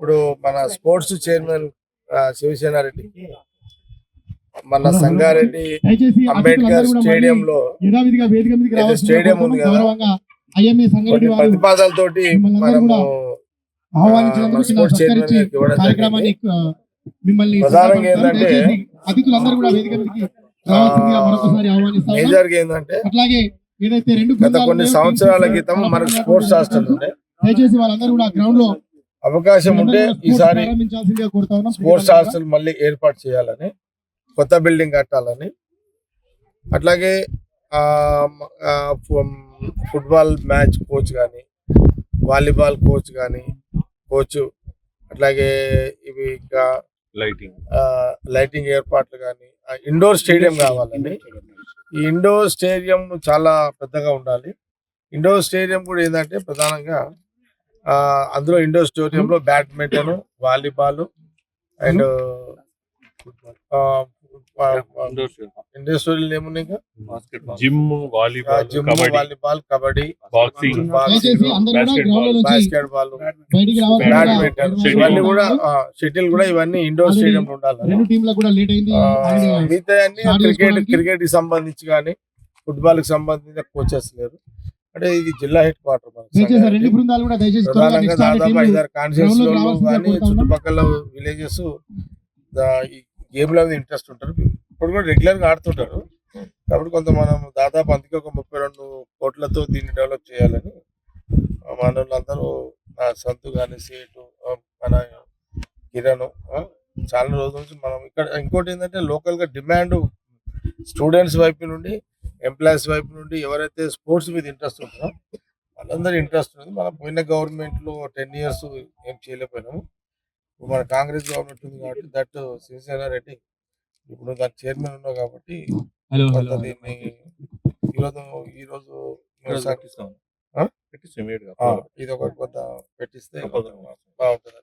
ఇప్పుడు మన sports chairman Shiv Sena రెడ్డికి మన సంగారెడ్డి అంబేద్కర్ స్టేడియంలో స్టేడియం ఉంది కదా, కొన్ని ప్రతిపాదనలతోటి మనము స్పోర్ట్స్ చైర్మన్ గారికి ఇవ్వడం జరిగింది. ప్రధానంగా ఏంటంటే మేజర్ గా ఏంటంటే గత కొన్ని సంవత్సరాల క్రితం మనకు స్పోర్ట్స్ హాస్టల్ ఉండే, అవకాశం ఉంటే ఈసారి స్పోర్ట్స్ హాస్టల్ మళ్ళీ ఏర్పాటు చేయాలని, కొత్త బిల్డింగ్ కట్టాలని, అట్లాగే ఫుట్బాల్ మ్యాచ్ కోచ్ కానీ, వాలీబాల్ కోచ్ కానీ, అట్లాగే ఇవి ఇంకా లైటింగ్ ఏర్పాట్లు కానీ, ఇండోర్ స్టేడియం కావాలండి. ఈ ఇండోర్ స్టేడియం చాలా పెద్దగా ఉండాలి. ఇండోర్ స్టేడియం కూడా ఏంటంటే ప్రధానంగా అందులో ఇండోర్ స్టేడియంలో badminton, volleyball and indoor stadium ఏమున్నాయి, gym, volleyball, kabaddi, boxing, basketball, badminton, ఇవన్నీ కూడా షటిల్ కూడా ఇవన్నీ ఇండోర్ స్టేడియం ఉండాలి. మిగతా అన్ని క్రికెట్ కి సంబంధించి కానీ, ఫుట్బాల్ కి సంబంధించిన కోచెస్ లేరు. అంటే ఇది జిల్లా హెడ్ క్వార్టర్ ప్రధానంగా దాదాపు 5-6 కాన్స్టిట్యూన్సీలలో కానీ చుట్టుపక్కల విలేజెస్ ఈ గేమ్ లో ఇంట్రెస్ట్ ఉంటారు. ఇప్పుడు కూడా రెగ్యులర్ గా ఆడుతుంటారు. కాబట్టి కొంత మనం దాదాపు అందుకే ఒక 32 కోట్లతో దీన్ని డెవలప్ చేయాలని మన వాళ్ళందరూ, సంతు కానీ, సేటు, మన కిరణ్, చాలా రోజుల నుంచి మనం ఇక్కడ. ఇంకోటి ఏంటంటే లోకల్ గా డిమాండ్ స్టూడెంట్స్ వైపు నుండి, ఎంప్లాయీస్ వైపు నుండి ఎవరైతే స్పోర్ట్స్ మీద ఇంట్రెస్ట్ ఉంటుందో వాళ్ళందరూ ఇంట్రెస్ట్ ఉంది. మనం పోయిన గవర్నమెంట్ లో 10 years ఏం చేయలేకపోయినాము. ఇప్పుడు మన కాంగ్రెస్ గవర్నమెంట్ ఉంది కాబట్టి దట్ శివసేన రెడ్డి ఇప్పుడు దాని చైర్మన్ ఉన్నావు కాబట్టి దీన్ని ఈరోజు ఇది ఒకటి కొంత పెట్టిస్తే బాగుంటుంది.